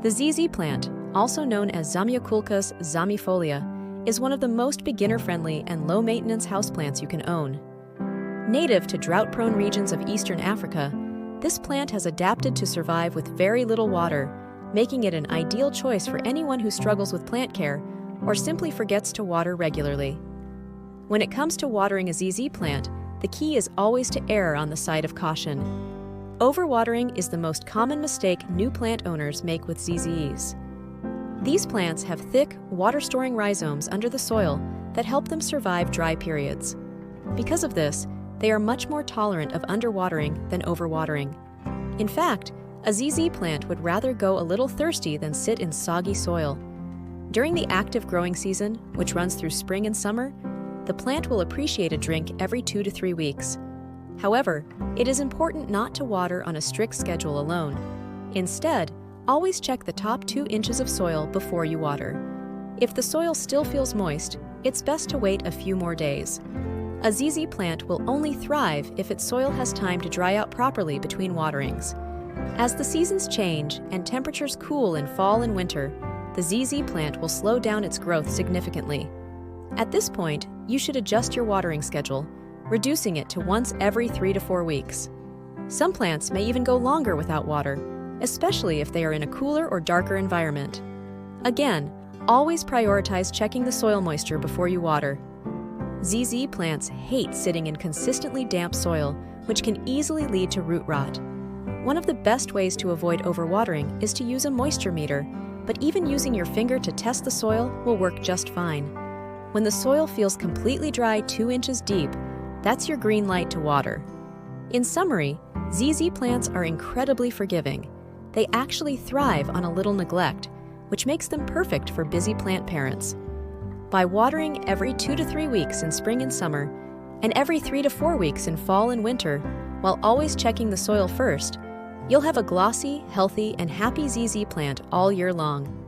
The ZZ plant, also known as Zamioculcas zamifolia, is one of the most beginner-friendly and low-maintenance houseplants you can own. Native to drought-prone regions of Eastern Africa, this plant has adapted to survive with very little water, making it an ideal choice for anyone who struggles with plant care or simply forgets to water regularly. When it comes to watering a ZZ plant, the key is always to err on the side of caution. Overwatering is the most common mistake new plant owners make with ZZs. These plants have thick, water-storing rhizomes under the soil that help them survive dry periods. Because of this, they are much more tolerant of underwatering than overwatering. In fact, a ZZ plant would rather go a little thirsty than sit in soggy soil. During the active growing season, which runs through spring and summer, the plant will appreciate a drink every 2 to 3 weeks. However, it is important not to water on a strict schedule alone. Instead, always check the top 2 inches of soil before you water. If the soil still feels moist, it's best to wait a few more days. A ZZ plant will only thrive if its soil has time to dry out properly between waterings. As the seasons change and temperatures cool in fall and winter, the ZZ plant will slow down its growth significantly. At this point, you should adjust your watering schedule, reducing it to once every 3 to 4 weeks. Some plants may even go longer without water, especially if they are in a cooler or darker environment. Again, always prioritize checking the soil moisture before you water. ZZ plants hate sitting in consistently damp soil, which can easily lead to root rot. One of the best ways to avoid overwatering is to use a moisture meter, but even using your finger to test the soil will work just fine. When the soil feels completely dry 2 inches deep, that's your green light to water. In summary, ZZ plants are incredibly forgiving. They actually thrive on a little neglect, which makes them perfect for busy plant parents. By watering every 2 to 3 weeks in spring and summer, and every 3 to 4 weeks in fall and winter, while always checking the soil first, you'll have a glossy, healthy, and happy ZZ plant all year long.